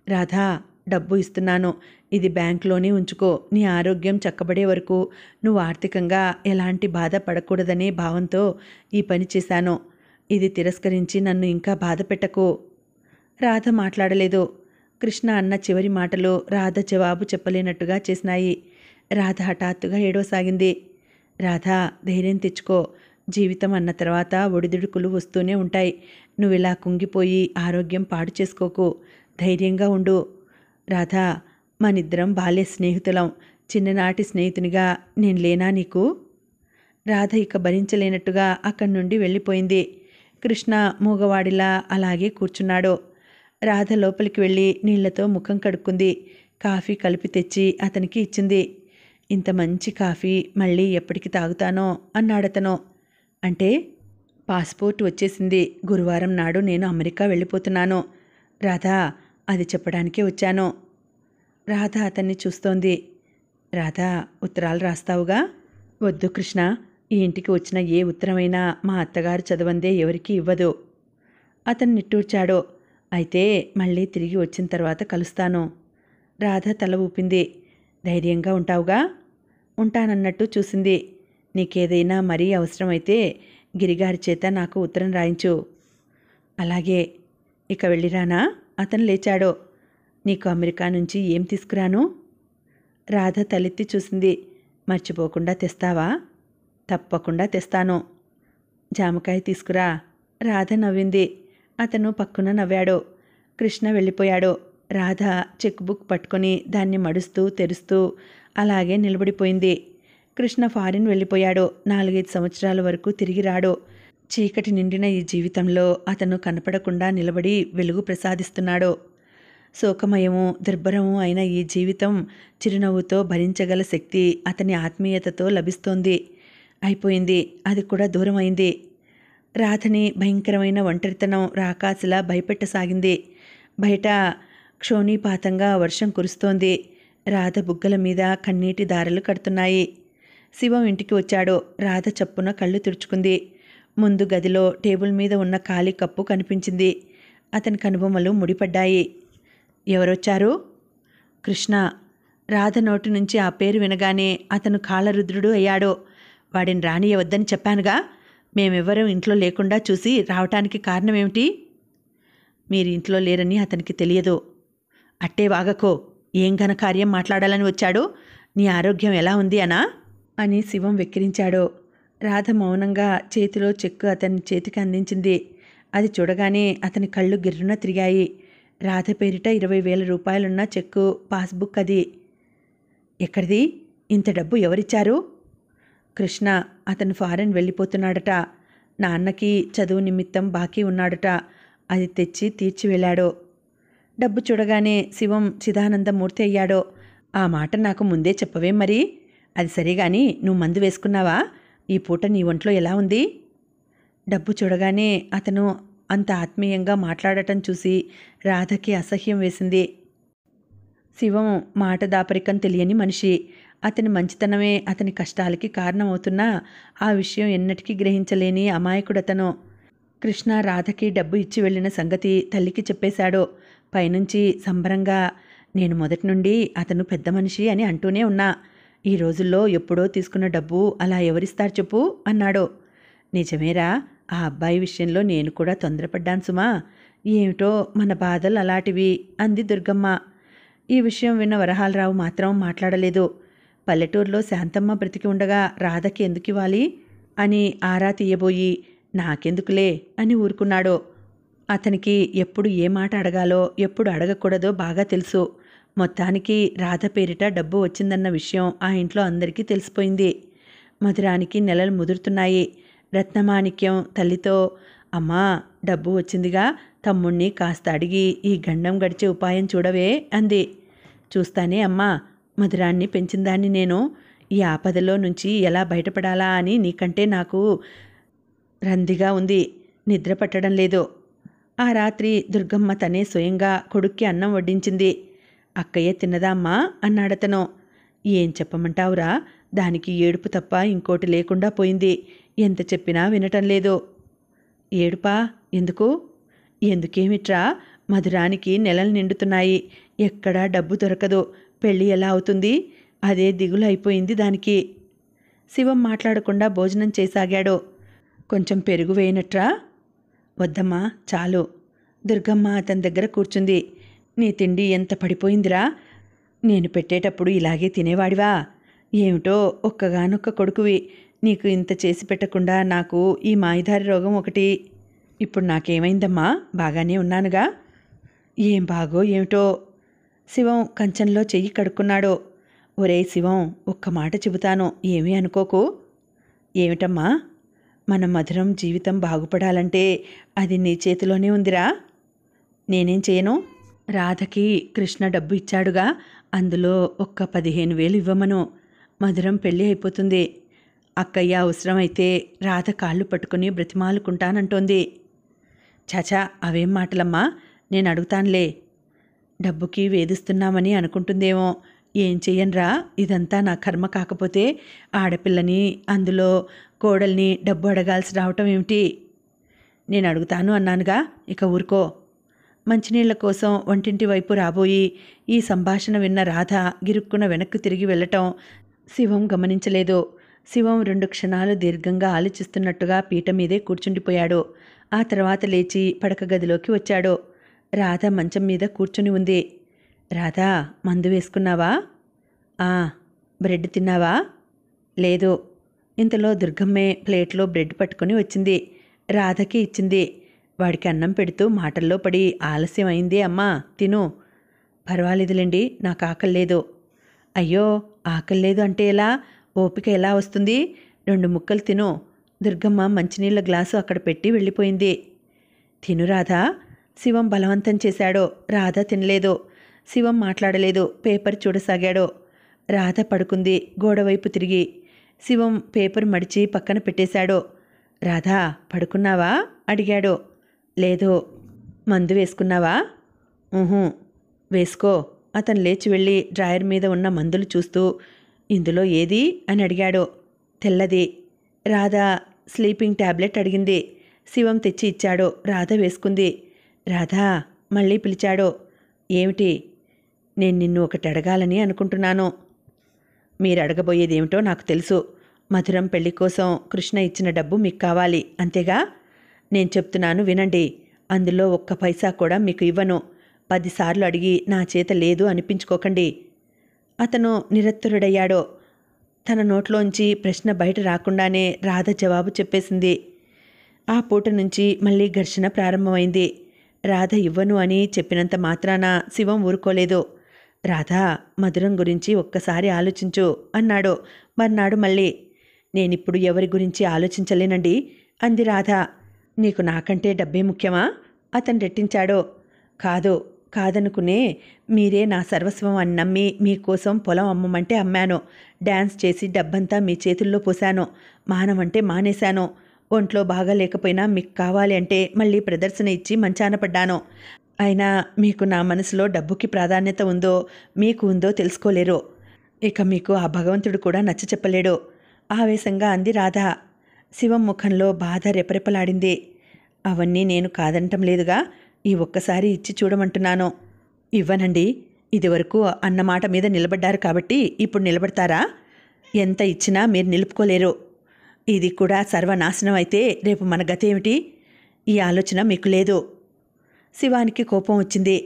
రాధా, డబ్బు ఇస్తున్నాను. ఇది బ్యాంకులోనే ఉంచుకో. నీ ఆరోగ్యం చక్కబడే వరకు నువ్వు ఆర్థికంగా ఎలాంటి బాధ పడకూడదనే భావంతో ఈ పని చేశాను. ఇది తిరస్కరించి నన్ను ఇంకా బాధ పెట్టకు. రాధ మాట్లాడలేదు. కృష్ణ అన్న చివరి మాటలు రాధ జవాబు చెప్పలేనట్టుగా చేసినాయి. రాధ హఠాత్తుగా ఏడవసాగింది. రాధ, ధైర్యం తెచ్చుకో. జీవితం అన్న తర్వాత ఒడిదుడుకులు వస్తూనే ఉంటాయి. నువ్వు ఇలా కుంగిపోయి ఆరోగ్యం పాడు చేసుకోకు. ధైర్యంగా ఉండు. రాధా, మనిద్దరం బాల్య స్నేహితులం. చిన్ననాటి స్నేహితునిగా నేను లేనా నీకు? రాధ ఇక భరించలేనట్టుగా అక్కడి నుండి వెళ్ళిపోయింది. కృష్ణ మూగవాడిలా అలాగే కూర్చున్నాడు. రాధ లోపలికి వెళ్ళి నీళ్లతో ముఖం కడుక్కుంది. కాఫీ కలిపి తెచ్చి అతనికి ఇచ్చింది. ఇంత మంచి కాఫీ మళ్ళీ ఎప్పటికి తాగుతానో అన్నాడతను. అంటే పాస్పోర్ట్ వచ్చేసింది. గురువారం నాడు నేను అమెరికా వెళ్ళిపోతున్నాను. రాధా, అది చెప్పడానికే వచ్చాను. రాధ అతన్ని చూస్తోంది. రాధా, ఉత్తరాలు రాస్తావుగా? వద్దు కృష్ణ, ఈ ఇంటికి వచ్చిన ఏ ఉత్తరమైనా మా అత్తగారు చదవందే ఎవరికీ ఇవ్వదు. అతను నిట్టూర్చాడు. అయితే మళ్ళీ తిరిగి వచ్చిన తర్వాత కలుస్తాను. రాధ తల ఊపింది. ధైర్యంగా ఉంటావుగా? ఉంటానన్నట్టు చూసింది. నీకేదైనా మరీ అవసరమైతే గిరిగారి చేత నాకు ఉత్తరం రాయించు. అలాగే. ఇక వెళ్ళిరానా? అతను లేచాడు. నీకు అమెరికా నుంచి ఏం తీసుకురాను? రాధ తలెత్తి చూసింది. మర్చిపోకుండా తెస్తావా? తప్పకుండా తెస్తాను. జామకాయ తీసుకురా. రాధ నవ్వింది. అతను పక్కున నవ్వాడు. కృష్ణ వెళ్ళిపోయాడు. రాధ చెక్ బుక్ పట్టుకొని దాన్ని మడుస్తూ తెరుస్తూ అలాగే నిలబడిపోయింది. కృష్ణ ఫారిన్ వెళ్ళిపోయాడు. 4-5 సంవత్సరాల వరకు తిరిగి రాడు. చీకటి నిండిన ఈ జీవితంలో అతను కనపడకుండా నిలబడి వెలుగు ప్రసాదిస్తున్నాడు. శోకమయము, దుర్భరము అయిన ఈ జీవితం చిరునవ్వుతో భరించగల శక్తి అతని ఆత్మీయతతో లభిస్తోంది. అయిపోయింది. అది కూడా దూరమైంది. రాధని భయంకరమైన ఒంటరితనం రాకాసిలా భయపెట్టసాగింది. బయట క్షోణీపాతంగా వర్షం కురుస్తోంది. రాధ బుగ్గల మీద కన్నీటి దారలు కడుతున్నాయి. శివం ఇంటికి వచ్చాడు. రాధ చప్పున కళ్ళు తుడుచుకుంది. ముందు గదిలో టేబుల్ మీద ఉన్న ఖాళీ కప్పు కనిపించింది. అతని కనుబొమ్మలు ముడిపడ్డాయి. ఎవరొచ్చారు? కృష్ణ. రాధ నోటి నుంచి ఆ పేరు వినగానే అతను కాళరుద్రుడు అయ్యాడు. వాడిని రానియవద్దని చెప్పానుగా. మేమెవ్వరూ ఇంట్లో లేకుండా చూసి రావటానికి కారణమేమిటి? మీరు ఇంట్లో లేరని అతనికి తెలియదు. అట్టే వాగకో. ఏం ఘనకార్యం మాట్లాడాలని వచ్చాడు? నీ ఆరోగ్యం ఎలా ఉంది అనా? అని శివం వెక్కిరించాడు. రాధ మౌనంగా చేతిలో చెక్కు అతని చేతికి అందించింది. అది చూడగానే అతని కళ్ళు గిర్రున తిరిగాయి. రాధ పేరిట 20,000 రూపాయలున్న చెక్కు, పాస్బుక్ అది. ఎక్కడిది? ఇంత డబ్బు ఎవరిచ్చారు? కృష్ణ. అతను ఫారెన్ వెళ్ళిపోతున్నాడట. నాన్నకి చదువు నిమిత్తం బాకీ ఉన్నాడట. అది తెచ్చి తీర్చి వెళ్ళాడు. డబ్బు చూడగానే శివం చిదానందమూర్తి అయ్యాడు. ఆ మాట నాకు ముందే చెప్పవేం మరి? అది సరిగాని నువ్వు మందు వేసుకున్నావా? ఈ పూట నీ ఒంట్లో ఎలా ఉంది? డబ్బు చూడగానే అతను అంత ఆత్మీయంగా మాట్లాడటం చూసి రాధకి అసహ్యం వేసింది. శివం మాట దాపరికం తెలియని మనిషి. అతని మంచితనమే అతని కష్టాలకి కారణమవుతున్నా ఆ విషయం ఎన్నటికీ గ్రహించలేని అమాయకుడతను. కృష్ణ రాధకి డబ్బు ఇచ్చి వెళ్ళిన సంగతి తల్లికి చెప్పేశాడు. పైనుంచి సంబరంగా, నేను మొదటి నుండి అతను పెద్ద మనిషి అని అంటూనే ఉన్నా. ఈ రోజుల్లో ఎప్పుడో తీసుకున్న డబ్బు అలా ఎవరిస్తారు చెప్పు అన్నాడు. నిజమేరా, ఆ అబ్బాయి విషయంలో నేను కూడా తొందరపడ్డాను సుమా. ఏమిటో మన బాధలు అలాంటివి అంది దుర్గమ్మ. ఈ విషయం విన్న వరహాలరావు మాత్రం మాట్లాడలేదు. పల్లెటూరులో శాంతమ్మ బ్రతికి ఉండగా రాధకి ఎందుకు ఇవ్వాలి అని ఆరా తీయబోయి, నాకెందుకులే అని ఊరుకున్నాడు. అతనికి ఎప్పుడు ఏ మాట అడగాలో ఎప్పుడు అడగకూడదో బాగా తెలుసు. మొత్తానికి రాధ పేరిట డబ్బు వచ్చిందన్న విషయం ఆ ఇంట్లో అందరికీ తెలిసిపోయింది. మధురానికి నెలలు ముదురుతున్నాయి. రత్నమాణిక్యం తల్లితో, అమ్మా డబ్బు వచ్చిందిగా, తమ్ముణ్ణి కాస్త అడిగి ఈ గండం గడిచే ఉపాయం చూడవే అంది. చూస్తానే అమ్మా, మధురాన్ని పెంచిందాన్ని నేను. ఈ ఆపదలో నుంచి ఎలా బయటపడాలా అని నీకంటే నాకు రందిగా ఉంది. నిద్ర పట్టడం లేదు. ఆ రాత్రి దుర్గమ్మ తనే స్వయంగా కొడుక్కి అన్నం వడ్డించింది. అక్కయ్య తిన్నదా అమ్మా అన్నాడతను. ఏం చెప్పమంటావురా, దానికి ఏడుపు తప్ప ఇంకోటి లేకుండా పోయింది. ఎంత చెప్పినా వినటం లేదు. ఏడుపా? ఎందుకు? ఎందుకేమిట్రా, మధురానికి నెలలు నిండుతున్నాయి. ఎక్కడా డబ్బు దొరకదు. పెళ్ళి ఎలా అవుతుంది? అదే దిగులు అయిపోయింది దానికి. శివం మాట్లాడకుండా భోజనం చేసాగాడు. కొంచెం పెరుగు వేయనట్రా? వద్దమ్మా, చాలు. దుర్గమ్మ అతని దగ్గర కూర్చుంది. నీ తిండి ఎంత పడిపోయిందిరా? నేను పెట్టేటప్పుడు ఇలాగే తినేవాడివా? ఏమిటో ఒక్కగానొక్క కొడుకువి. నీకు ఇంత చేసి పెట్టకుండా నాకు ఈ మాయదారి రోగం ఒకటి. ఇప్పుడు నాకేమైందమ్మా? బాగానే ఉన్నానుగా. ఏం బాగో ఏమిటో. శివం కంచంలో చెయ్యి కడుక్కున్నాడు. ఒరే శివం, ఒక్క మాట చెబుతాను, ఏమీ అనుకోకు. ఏమిటమ్మా? మన మధురం జీవితం బాగుపడాలంటే అది నీ చేతిలోనే ఉందిరా. నేనేం చేయను? రాధకి కృష్ణ డబ్బు ఇచ్చాడుగా, అందులో ఒక్క 15,000 ఇవ్వమను. మధురం పెళ్ళి అయిపోతుంది. అక్కయ్య అవసరమైతే రాధ కాళ్ళు పట్టుకుని బ్రతిమాలుకుంటానంటోంది. చాచా, అవేం మాటలమ్మా, నేను అడుగుతానులే. డబ్బుకి వేధిస్తున్నామని అనుకుంటుందేమో. ఏం చెయ్యనురా, ఇదంతా నా కర్మ కాకపోతే ఆడపిల్లని, అందులో కోడల్ని డబ్బు అడగాల్సి రావటం ఏమిటి? నేను అడుగుతాను అన్నానుగా, ఇక ఊరుకో. మంచినీళ్ల కోసం వంటింటి వైపు రాబోయి ఈ సంభాషణ విన్న రాధ గిరుక్కున వెనక్కు తిరిగి వెళ్ళటం శివం గమనించలేదు. శివం 2 క్షణాలు దీర్ఘంగా ఆలోచిస్తున్నట్టుగా పీట మీదే కూర్చుండిపోయాడు. ఆ తర్వాత లేచి పడక గదిలోకి వచ్చాడు. రాధ మంచం మీద కూర్చుని ఉంది. రాధా, మందు వేసుకున్నావా? ఆ. బ్రెడ్ తిన్నావా? లేదు. ఇంతలో దుర్గమ్మే ప్లేట్లో బ్రెడ్ పట్టుకుని వచ్చింది. రాధకి ఇచ్చింది. వాడికి అన్నం పెడుతూ మాటల్లో పడి, ఆలస్యం అయింది అమ్మా, తిను. పర్వాలేదులేండి, నాకు ఆకల్లేదు. అయ్యో, ఆకల్లేదు అంటే ఎలా? ఓపిక ఎలా వస్తుంది? 2 ముక్కలు తిను. దుర్గమ్మ మంచినీళ్ళ గ్లాసు అక్కడ పెట్టి వెళ్ళిపోయింది. తిను రాధా. శివం బలవంతం చేశాడు. రాధ తినలేదు. శివం మాట్లాడలేదు. పేపర్ చూడసాగాడు. రాధ పడుకుంది గోడవైపు తిరిగి. శివం పేపర్ మడిచి పక్కన పెట్టేశాడు. రాధా, పడుకున్నావా అడిగాడు. లేదు. మందు వేసుకున్నావా? వేసుకో. అతను లేచి వెళ్ళి డ్రాయర్ మీద ఉన్న మందులు చూస్తూ, ఇందులో ఏది అని అడిగాడు. తెల్లది. రాధ స్లీపింగ్ టాబ్లెట్ అడిగింది. శివం తెచ్చి ఇచ్చాడు. రాధ వేసుకుంది. రాధా, మళ్ళీ పిలిచాడు. ఏమిటి? నేను నిన్ను ఒకటి అడగాలని అనుకుంటున్నాను. మీరు అడగబోయేదేమిటో నాకు తెలుసు. మధురం పెళ్లి కోసం కృష్ణ ఇచ్చిన డబ్బు మీకు కావాలి, అంతేగా? నేను చెప్తున్నాను వినండి. అందులో ఒక్క పైసా కూడా మీకు ఇవ్వను. 10 సార్లు అడిగి నా చేత లేదు అనిపించుకోకండి. అతను నిరత్తురుడయ్యాడు. తన నోట్లోంచి ప్రశ్న బయట రాకుండానే రాధ జవాబు చెప్పేసింది. ఆ పూట నుంచి మళ్ళీ ఘర్షణ ప్రారంభమైంది. రాధ ఇవ్వను అని చెప్పినంత మాత్రాన శివం ఊరుకోలేదు. రాధా, మధురం గురించి ఒక్కసారి ఆలోచించు అన్నాడు. మర్నాడు మళ్ళీ. నేనిప్పుడు ఎవరి గురించి ఆలోచించలేనండి అంది రాధ. నీకు నాకంటే డబ్బే ముఖ్యమా? అతను రెట్టించాడు. కాదనుకునే మీరే నా సర్వస్వం అని నమ్మి మీకోసం పొలం అమ్మమంటే అమ్మాను. డ్యాన్స్ చేసి డబ్బంతా మీ చేతుల్లో పోశాను. మానమంటే మానేశాను. ఒంట్లో బాగా లేకపోయినా మీకు కావాలి అంటే మళ్ళీ ప్రదర్శన ఇచ్చి మంచాన పడ్డాను. అయినా మీకు నా మనసులో డబ్బుకి ప్రాధాన్యత ఉందో మీకు ఉందో తెలుసుకోలేరు. ఇక మీకు ఆ భగవంతుడు కూడా నచ్చ చెప్పలేడు ఆవేశంగా అంది రాధ. శివం ముఖంలో బాధ రెపరెపలాడింది. అవన్నీ నేను కాదనటం లేదుగా, ఈ ఒక్కసారి ఇచ్చి చూడమంటున్నాను. ఇవ్వనండి. ఇదివరకు అన్నమాట మీద నిలబడ్డారు కాబట్టి ఇప్పుడు నిలబడతారా? ఎంత ఇచ్చినా మీరు నిలుపుకోలేరు. ఇది కూడా సర్వనాశనం అయితే రేపు మన గతేమిటి? ఈ ఆలోచన మీకు లేదు. శివానికి కోపం వచ్చింది.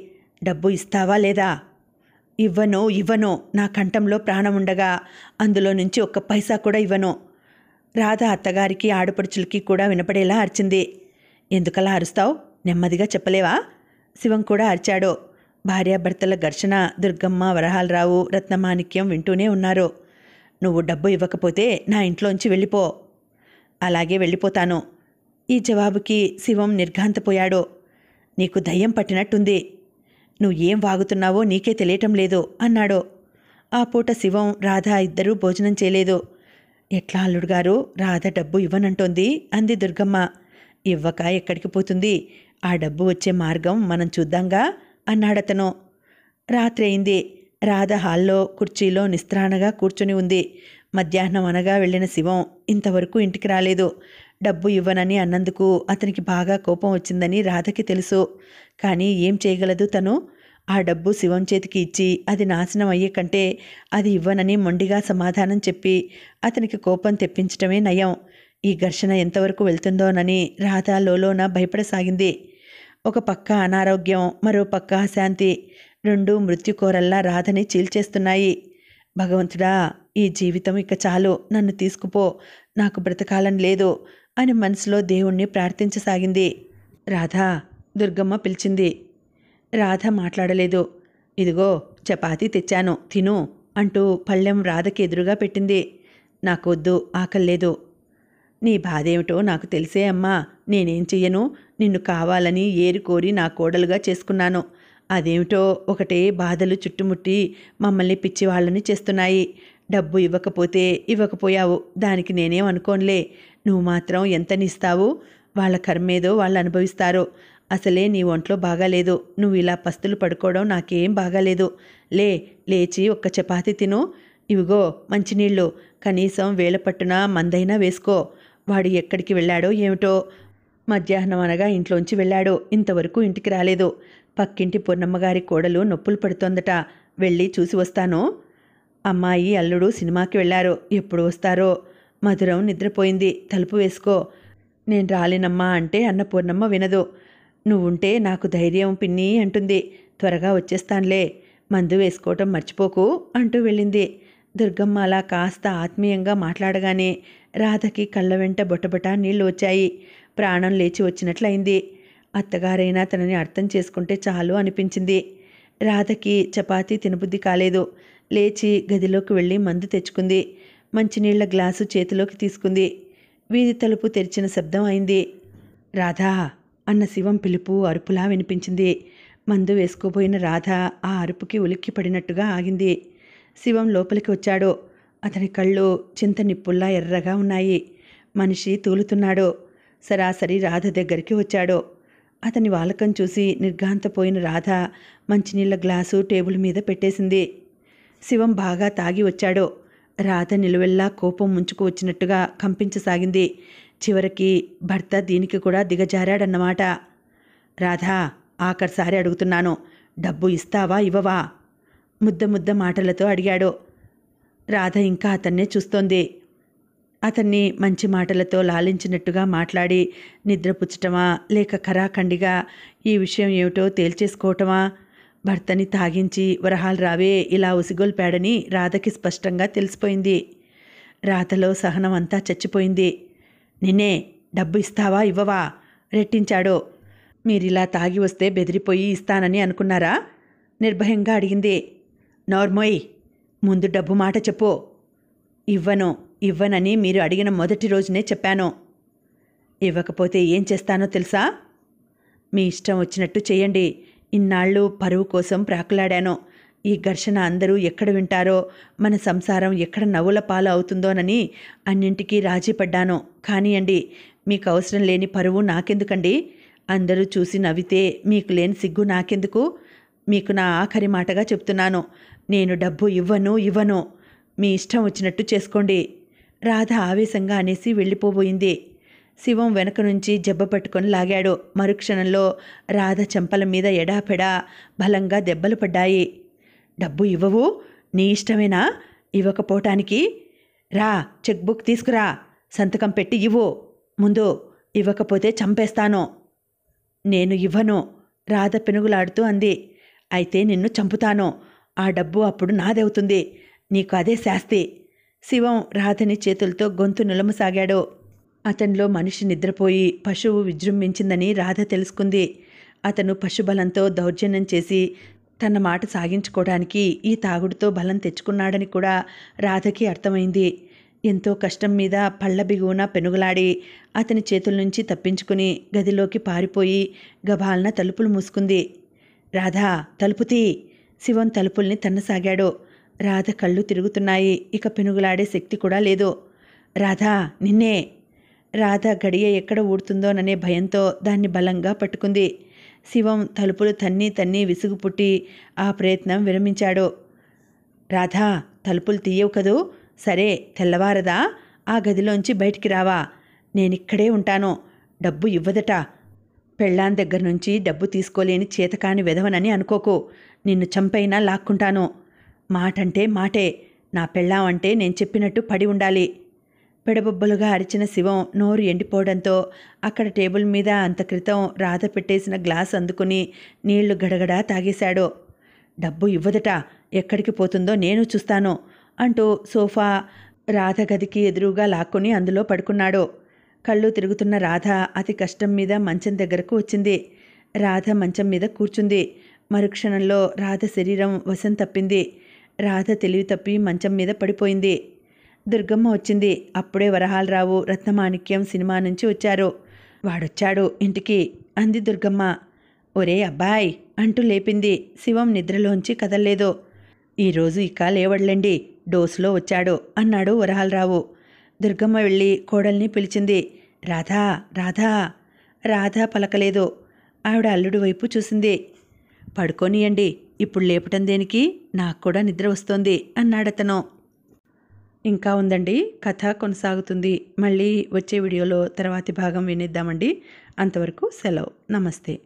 డబ్బు ఇస్తావా లేదా? ఇవ్వను. నా కంఠంలో ప్రాణం ఉండగా అందులో నుంచి ఒక్క పైసా కూడా ఇవ్వను. రాధ అత్తగారికి ఆడపడుచులకి కూడా వినపడేలా అరిచింది. ఎందుకలా అరుస్తావు? నెమ్మదిగా చెప్పలేవా? శివం కూడా అరిచాడు. భార్యాభర్తల ఘర్షణ దుర్గమ్మ, వరహాలరావు, రత్నమాణిక్యం వింటూనే ఉన్నారు. నువ్వు డబ్బు ఇవ్వకపోతే నా ఇంట్లోంచి వెళ్ళిపో. అలాగే వెళ్ళిపోతాను. ఈ జవాబుకి శివం నిర్ఘాంతపోయాడు. నీకు దయ్యం పట్టినట్టుంది. నువ్వు ఏం వాగుతున్నావో నీకే తెలియటం లేదు అన్నాడు. ఆ పూట శివం, రాధ ఇద్దరూ భోజనం చేయలేదు. ఎట్లా అల్లుడుగారు, రాధ డబ్బు ఇవ్వనంటోంది అంది దుర్గమ్మ. ఇవ్వక ఎక్కడికి పోతుంది? ఆ డబ్బు వచ్చే మార్గం మనం చూద్దాంగా అన్నాడతను. రాత్రి అయింది. రాధ హాల్లో కుర్చీలో నిస్త్రాణగా కూర్చుని ఉంది. మధ్యాహ్నం అనగా వెళ్ళిన శివం ఇంతవరకు ఇంటికి రాలేదు. డబ్బు ఇవ్వనని అన్నందుకు అతనికి బాగా కోపం వచ్చిందని రాధకి తెలుసు. కానీ ఏం చేయగలదు తను? ఆ డబ్బు శివం చేతికి ఇచ్చి అది నాశనం అయ్యే కంటే అది ఇవ్వనని మొండిగా సమాధానం చెప్పి అతనికి కోపం తెప్పించటమే నయం. ఈ ఘర్షణ ఎంతవరకు వెళ్తుందోనని రాధ లోలోన భయపడసాగింది. ఒక పక్క అనారోగ్యం, మరో పక్క అశాంతి, రెండూ మృత్యుకోరల్లా రాధని చీల్చేస్తున్నాయి. భగవంతుడా, ఈ జీవితం ఇక చాలు, నన్ను తీసుకుపో, నాకు బ్రతకాలని లేదు అని మనసులో దేవుణ్ణి ప్రార్థించసాగింది. రాధా, దుర్గమ్మ పిలిచింది. రాధ మాట్లాడలేదు. ఇదిగో చపాతీ తెచ్చాను, తిను అంటూ పళ్ళెం రాధకి ఎదురుగా పెట్టింది. నాకొద్దు, ఆకల్లేదు. నీ బాధేమిటో నాకు తెలిసే అమ్మా. నేనేం చెయ్యను? నిన్ను కావాలని ఏరికోరి నా కోడలుగా చేసుకున్నాను. అదేమిటో ఒకటే బాధలు చుట్టుముట్టి మమ్మల్ని పిచ్చివాళ్ళని చేస్తున్నాయి. డబ్బు ఇవ్వకపోయావు, దానికి నేనేం అనుకోనులే. నువ్వు మాత్రం ఎంతనిస్తావు? వాళ్ళ కర్మేదో వాళ్ళు అనుభవిస్తారు. అసలే నీ ఒంట్లో బాగాలేదు. నువ్వు ఇలా పస్తులు పడుకోవడం నాకేం బాగాలేదు. లేచి ఒక్క చపాతీ తిను. ఇవిగో మంచినీళ్ళు, కనీసం వేళ పట్టున మందైనా వేసుకో. వాడు ఎక్కడికి వెళ్ళాడో ఏమిటో. మధ్యాహ్నం అనగా ఇంట్లోంచి వెళ్ళాడు, ఇంతవరకు ఇంటికి రాలేదు. పక్కింటి పొన్నమ్మగారి కోడలు నొప్పులు పడుతోందట, వెళ్ళి చూసి వస్తాను. అమ్మాయి అల్లుడు సినిమాకి వెళ్ళారు, ఎప్పుడు వస్తారో. మధురం నిద్రపోయింది, తలుపు వేసుకో. నేను రాలేనమ్మా అంటే అన్నపూర్ణమ్మ వినదు. నువ్వుంటే నాకు ధైర్యం పిన్ని అంటుంది. త్వరగా వచ్చేస్తానులే, మందు వేసుకోవటం మర్చిపోకు అంటూ వెళ్ళింది. దుర్గమ్మ అలా కాస్త ఆత్మీయంగా మాట్లాడగానే రాధకి కళ్ళ వెంట బొటబొట నీళ్లు వచ్చాయి. ప్రాణం లేచి వచ్చినట్లయింది. అత్తగారైనా తనని అర్థం చేసుకుంటే చాలు అనిపించింది. రాధకి చపాతీ తినబుద్ధి కాలేదు. లేచి గదిలోకి వెళ్ళి మందు తెచ్చుకుంది. మంచినీళ్ల గ్లాసు చేతిలోకి తీసుకుంది. వీధి తలుపు తెరిచిన శబ్దం అయింది. రాధా అన్న శివం పిలుపు అరుపులా వినిపించింది. మందు వేసుకోబోయిన రాధ ఆ అరుపుకి ఉలిక్కి పడినట్టుగా ఆగింది. శివం లోపలికి వచ్చాడు. అతని కళ్ళు చింత నిప్పుల్లా ఎర్రగా ఉన్నాయి. మనిషి తూలుతున్నాడు. సరాసరి రాధ దగ్గరికి వచ్చాడు. అతని వాలకం చూసి నిర్ఘాంతపోయిన రాధ మంచినీళ్ల గ్లాసు టేబుల్ మీద పెట్టేసింది. శివం బాగా తాగి వచ్చాడు. రాధ నిలువెల్లా కోపం ముంచుకు వచ్చినట్టుగా కంపించసాగింది. చివరికి భర్త దీనికి కూడా దిగజారాడన్నమాట. రాధా, ఆఖరిసారి అడుగుతున్నాను, డబ్బు ఇస్తావా ఇవ్వవా? ముద్ద మాటలతో అడిగాడు. రాధ ఇంకా అతన్నే చూస్తోంది. అతన్ని మంచి మాటలతో లాలించినట్టుగా మాట్లాడి నిద్రపుచ్చటమా, లేక ఖరాఖండిగా ఈ విషయం ఏమిటో తేల్చేసుకోవటమా? భర్తని తాగించి వరహాలు రావే ఇలా ఉసిగొల్పాడని రాధకి స్పష్టంగా తెలిసిపోయింది. రాధలో సహనం అంతా చచ్చిపోయింది. నిన్నే, డబ్బు ఇస్తావా ఇవ్వవా రెట్టించాడు. మీరిలా తాగి వస్తే బెదిరిపోయి ఇస్తానని అనుకున్నారా? నిర్భయంగా అడిగింది. నోర్మోయ్, ముందు డబ్బు మాట చెప్పు. ఇవ్వనని మీరు అడిగిన మొదటి రోజునే చెప్పాను. ఇవ్వకపోతే ఏం చేస్తానో తెలుసా? మీ ఇష్టం వచ్చినట్టు చేయండి. ఇన్నాళ్ళు పరువు కోసం ప్రాకులాడాను. ఈ ఘర్షణ అందరూ ఎక్కడ వింటారో, మన సంసారం ఎక్కడ నవ్వుల పాలు అవుతుందోనని అన్నింటికీ రాజీ పడ్డాను. కానియండి, మీకు అవసరం లేని పరువు నాకెందుకండి? అందరూ చూసి నవ్వితే మీకు లేని సిగ్గు నాకెందుకు? మీకు నా ఆఖరి మాటగా చెప్తున్నాను, నేను డబ్బు ఇవ్వను. మీ ఇష్టం వచ్చినట్టు చేసుకోండి. రాధ ఆవేశంగా అనేసి వెళ్ళిపోబోయింది. శివం వెనక నుంచి జబ్బ పట్టుకొని లాగాడు. మరుక్షణంలో రాధ చెంపల మీద ఎడాపెడా బలంగా దెబ్బలు పడ్డాయి. డబ్బు ఇవ్వవు? నీ ఇష్టమేనా ఇవ్వకపోవటానికి? రా, చెక్బుక్ తీసుకురా, సంతకం పెట్టి ఇవ్వు. ముందు ఇవ్వకపోతే చంపేస్తాను. నేను ఇవ్వను, రాధ పెనుగులాడుతూ అంది. అయితే నిన్ను చంపుతాను. ఆ డబ్బు అప్పుడు నాదవుతుంది. నీకు అదే శాస్తి. శివం రాధని చేతులతో గొంతు నిలమసాగాడు. అతనిలో మనిషి నిద్రపోయి పశువు విజృంభించిందని రాధ తెలుసుకుంది. అతను పశుబలంతో దౌర్జన్యం చేసి తన మాట సాగించుకోవడానికి ఈ తాగుడుతో బలం తెచ్చుకున్నాడని కూడా రాధకి అర్థమైంది. ఎంతో కష్టం మీద పళ్ళ బిగువున పెనుగులాడి అతని చేతుల నుంచి తప్పించుకుని గదిలోకి పారిపోయి గబాల్న తలుపులు మూసుకుంది. రాధా, తలుపు తీ. శివం తలుపుల్ని తన్నసాగాడు. రాధ కళ్ళు తిరుగుతున్నాయి. ఇక పెనుగులాడే శక్తి కూడా లేదు. రాధా, నిన్నే. రాధ గడియ ఎక్కడ ఊడుతుందోననే భయంతో దాన్ని బలంగా పట్టుకుంది. శివం తలుపులు తన్ని విసుగు పుట్టి ఆ ప్రయత్నం విరమించాడు. రాధా, తలుపులు తీయవు కదూ? సరే, తెల్లవారదా? ఆ గదిలోంచి బయటికి రావా? నేనిక్కడే ఉంటాను. డబ్బు ఇవ్వదట. పెళ్ళాం దగ్గర నుంచి డబ్బు తీసుకోలేని చేతకాని వెధవనని అనుకోకు. నిన్ను చంపైనా లాక్కుంటాను. మాటంటే మాటే. నా పెళ్ళాం అంటే నేను చెప్పినట్టు పడి ఉండాలి. పెడబొబ్బలుగా అరిచిన శివం నోరు ఎండిపోవడంతో అక్కడ టేబుల్ మీద అంత క్రితం రాధ పెట్టేసిన గ్లాస్ అందుకుని నీళ్లు గడగడా తాగేశాడు. డబ్బు ఇవ్వదట. ఎక్కడికి పోతుందో నేను చూస్తాను అంటూ సోఫా రాధ గదికి ఎదురుగా లాక్కొని అందులో పడుకున్నాడు. కళ్ళు తిరుగుతున్న రాధ అతి కష్టం మీద మంచం దగ్గరకు వచ్చింది. రాధ మంచం మీద కూర్చుంది. మరుక్షణంలో రాధ శరీరం వశం తప్పింది. రాధ తెలివి తప్పి మంచం మీద పడిపోయింది. దుర్గమ్మ వచ్చింది. అప్పుడే వరహాలరావు రత్నమాణిక్యం సినిమా నుంచి వచ్చారు. వాడొచ్చాడు ఇంటికి అంది దుర్గమ్మ. ఒరే అబ్బాయ్ అంటూ లేపింది. శివం నిద్రలోంచి కదల్లేదు. ఈరోజు ఇక లేవడ్లండి, డోసులో వచ్చాడు అన్నాడు వరహాలరావు. దుర్గమ్మ వెళ్ళి కోడల్ని పిలిచింది. రాధా రాధా. రాధ పలకలేదు. ఆవిడ అల్లుడి వైపు చూసింది. పడుకోనియండి, ఇప్పుడు లేపటం దేనికి? నాకు కూడా నిద్ర వస్తోంది అన్నాడతను. ఇంకా ఉందండి, కథ కొనసాగుతుంది. మళ్ళీ వచ్చే వీడియోలో తర్వాతి భాగం వినిద్దామండి. అంతవరకు సెలవు. నమస్తే.